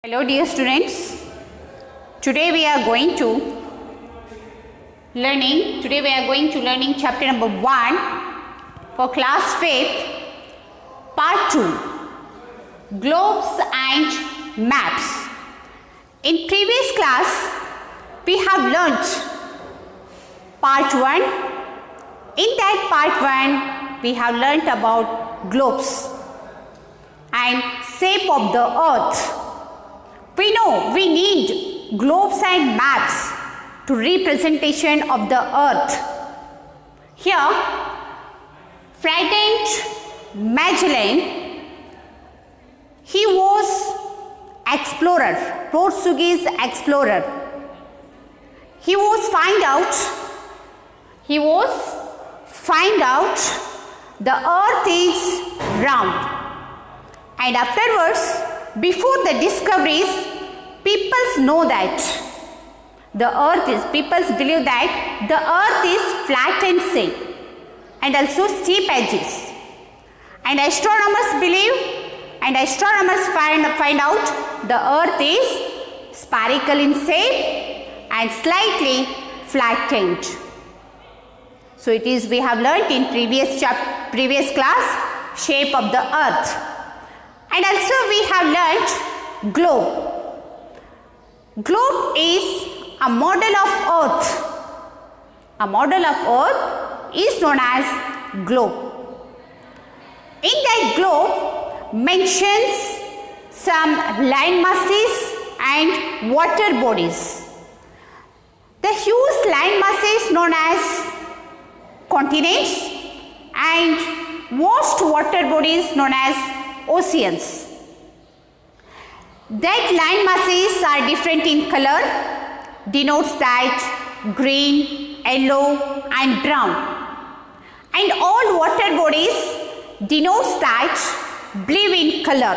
Hello dear students, today we are going to learning chapter number 1 for class 5th, part 2, globes and maps. In previous class we have learnt part 1. In that part 1 we have learnt about globes and shape of the earth. We know we need globes and maps to representation of the earth. Here, Ferdinand Magellan, he was explorer, Portuguese explorer. He was find out the earth is round, and afterwards, before the discoveries, people know that people believe that the earth is flat and same and also steep edges. And astronomers find out the earth is spherical in shape and slightly flattened. So it is we have learnt in previous class shape of the earth. And also we have learnt globe. Globe is a model of earth. A model of earth is known as globe. In that globe mentions some land masses and water bodies. The huge land masses known as continents and vast water bodies known as oceans. That land masses are different in color, denotes that green, yellow and brown, and all water bodies denotes that blue in color.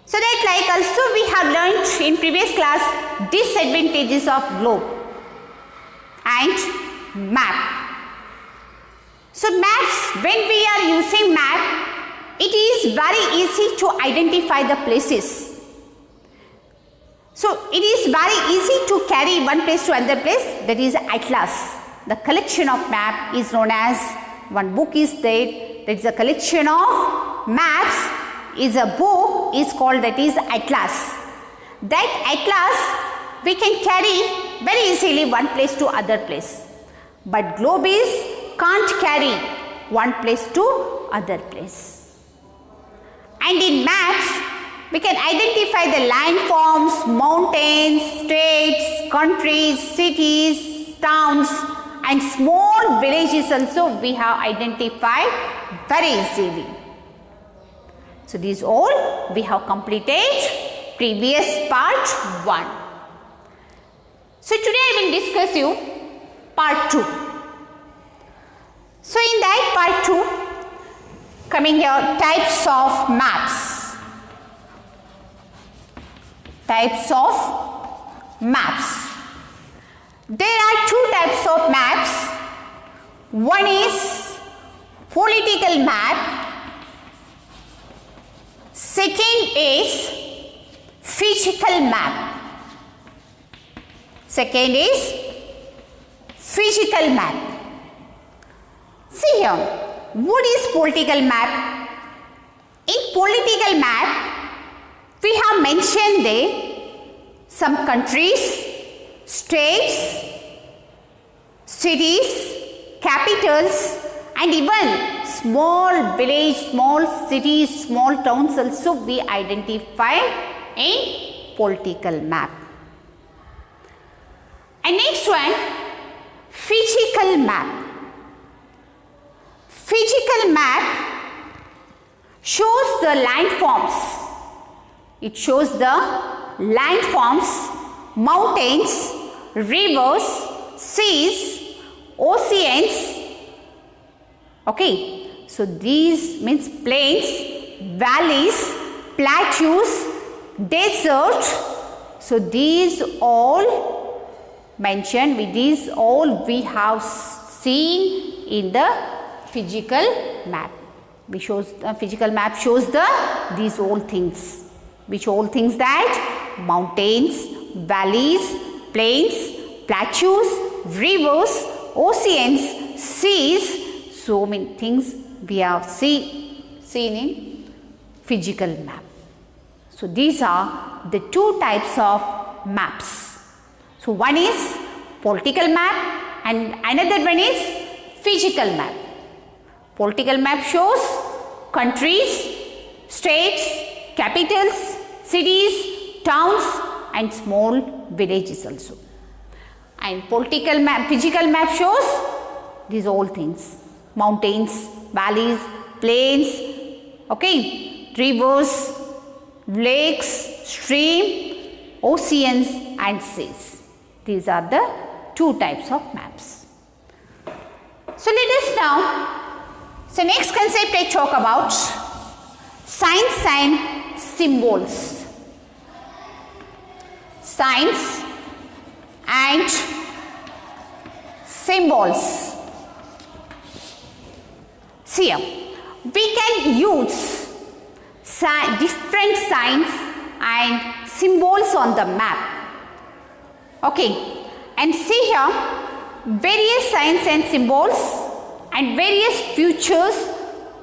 So that like also we have learnt in previous class disadvantages of globe and map. So maps, when we are using map, it is very easy to identify the places. So it is very easy to carry one place to another place, that is atlas. The collection of map is known as, one book is there, that is a collection of maps, is a book is called that is atlas. That atlas we can carry very easily one place to other place. But globe is can't carry one place to other place. And in maps, we can identify the landforms, mountains, states, countries, cities, towns and small villages also we have identified very easily. So these all we have completed previous part 1. So today I will discuss you part 2. So in that part 2, coming here, types of maps. Types of maps. There are two types of maps. One is political map. Second is physical map. Second is physical map. See here, what is political map? In political map, we have mentioned there some countries, states, cities, capitals and even small village, small cities, small towns also we identify in political map. And next one, physical map. Physical map shows the landforms. It shows the landforms, mountains, rivers, seas, oceans. Okay, so these means plains, valleys, plateaus, desert. So these all mentioned, with these all we have seen in the physical map. Physical map shows these all things. which all things that mountains, valleys, plains, plateaus, rivers, oceans, seas, so many things we have seen in physical map. So these are the two types of maps. So one is political map and another one is physical map. Political map shows countries, states, capitals, cities, towns and small villages also. And political map, physical map shows these all things: mountains, valleys, plains, okay, rivers, lakes, stream, oceans and seas. These are the two types of maps. So let us now, so next concept I talk about signs and symbols. Signs and symbols. See here, we can use different signs and symbols on the map. Okay, and see here, various signs and symbols and various features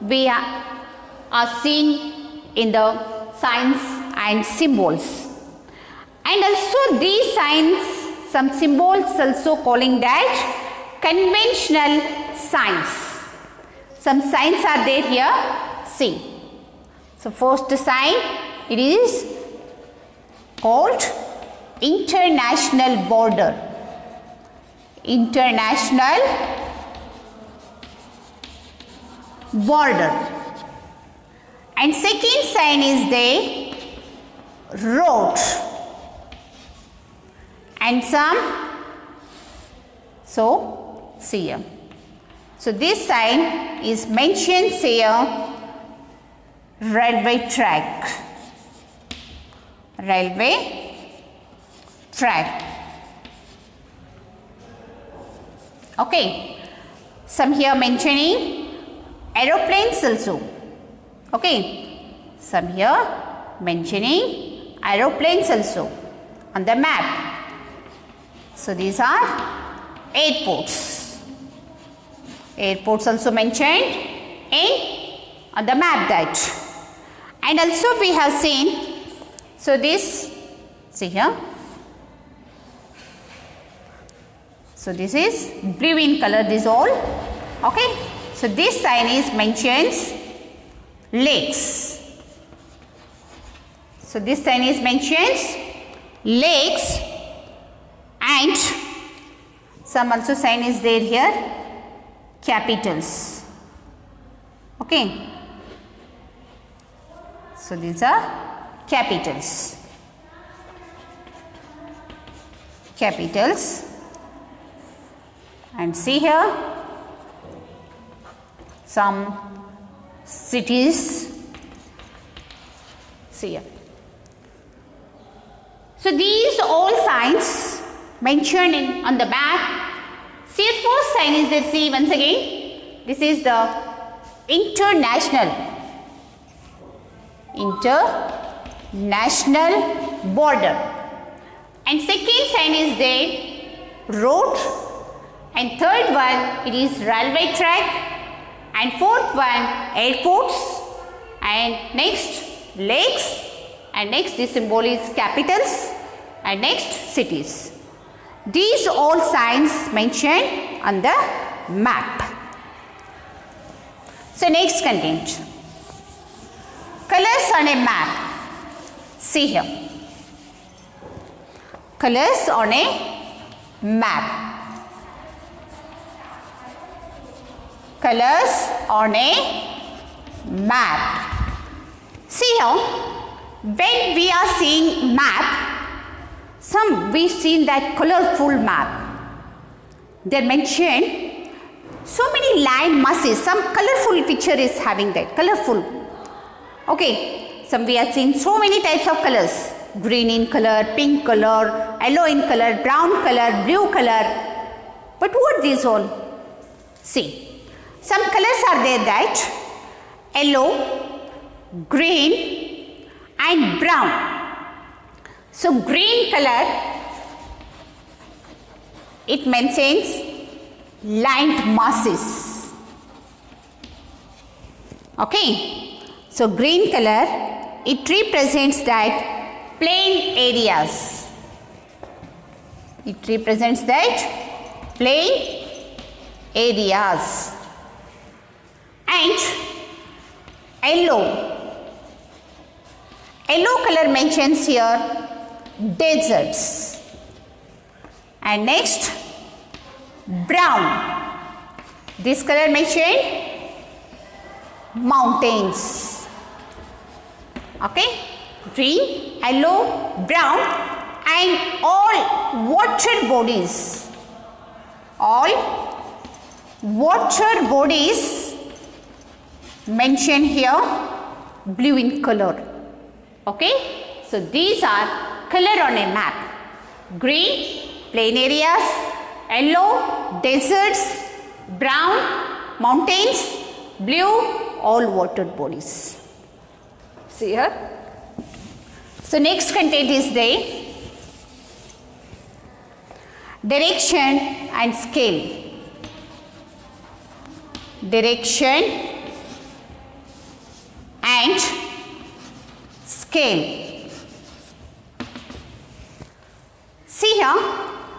we are seeing in the signs and symbols. And also these signs, some symbols also calling that conventional signs. Some signs are there here, see. So first sign, it is called international border. International border. And second sign is the road. And some, so see here. So this sign is mentioned here, railway track. Railway track. Okay. Some here mentioning aeroplanes also. Okay. Some here mentioning aeroplanes also on the map. So these are airports. Airports also mentioned on the map that. And also we have seen, so this, see here. So this is blue in color, this all. Okay. So this sign is mentions lakes. So this sign is mentions lakes, and some also sign is there here, capitals. Okay. So these are capitals. Capitals. And see here some cities. See here. So these all signs mentioned on the map. See, first sign is there, see once again, this is the international border. And second sign is there, road. And third one, it is railway track. And fourth one, airports. And next, lakes. And next, this symbol is capitals. And next, cities. These all signs mentioned on the map. So next content. Colors on a map. See here. Colors on a map. Colors on a map. See here, when we are seeing map, we've seen that colorful map. They mentioned so many line masses, some colorful picture is having that, colorful. Okay, some we are seeing so many types of colors, green in color, pink color, yellow in color, brown color, blue color. But what these all? See. Some colors are there that yellow, green and brown. So green color, it mentions land masses. Okay. So green color, it represents that plain areas. It represents that plain areas. And yellow. Yellow color mentions here deserts. And next, brown. This color mentioned mountains. Okay, green, yellow, brown, and all water bodies. All water bodies mentioned here blue in color. Okay, so these are color on a map. Green, plain areas, yellow, deserts, brown, mountains, blue, all water bodies. See here. So next content is the direction and scale. Direction and scale. See here,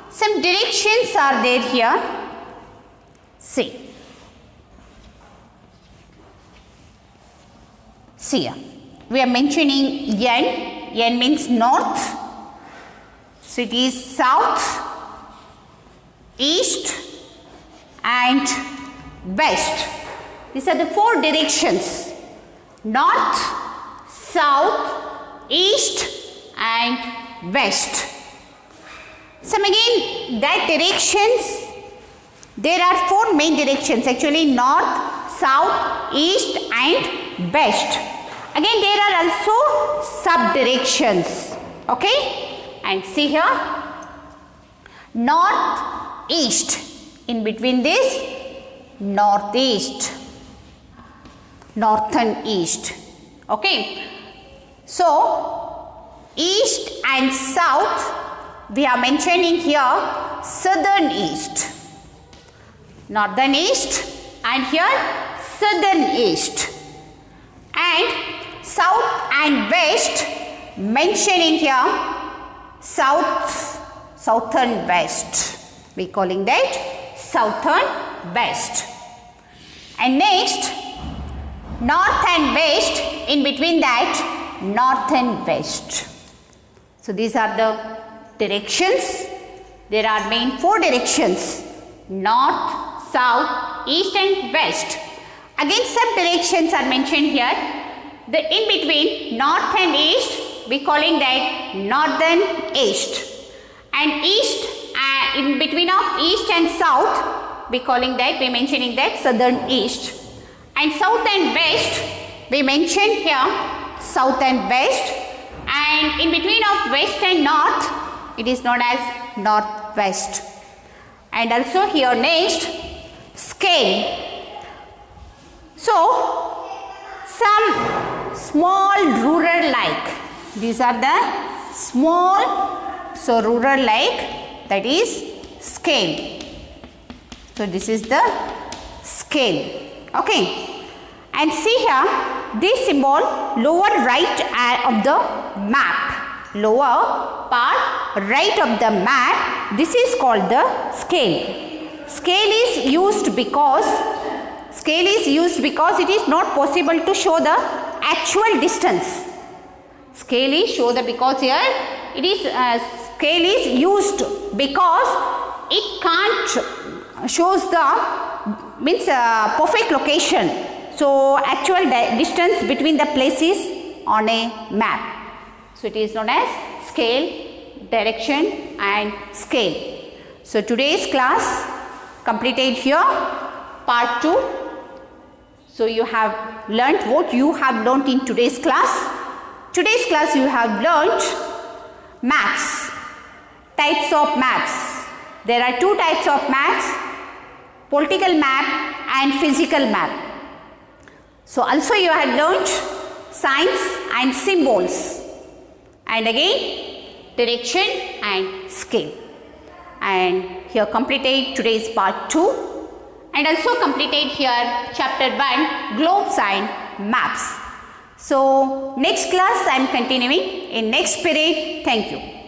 some directions are there here. See. See here, we are mentioning N. N means north. So it is south, east and west. These are the four directions: north, south, east and west. Some again that directions, there are four main directions actually: north, south, east and west. Again there are also sub directions. Okay, and see here, north, east, in between this northeast, northern east. Okay, so east and south we are mentioning here southern east, northern east and here southern east, and south and west mentioning here southern west. We calling that southern west. And next north and west, in between that north and west. So these are the directions. There are main four directions: north, south, east and west. Again sub directions are mentioned here. The in between north and east we calling that northern east, and east in between of east and south we calling that, we mentioning that southern east, and south and west we mention here south and west, and in between of west and north it is known as northwest. And also here next scale. So some small rural like, these are the small, so rural like, that is scale. So this is the scale. Okay, and see here this symbol lower right of the map, lower part right of the map, this is called the scale. Scale is used because it is not possible to show the actual distance. Scale is show the, because here it is scale is used because it can't shows the means perfect location. So actual distance between the places on a map. So it is known as scale, direction and scale. So today's class completed here, part 2. So you have learnt what you have learnt in today's class. Today's class you have learnt maps, types of maps. There are two types of maps: political map and physical map. So also you have learnt science, and symbols, and again direction and scale. And here completed today's part 2, and also completed here chapter 1, globes and maps. So next class I am continuing in next period. Thank you.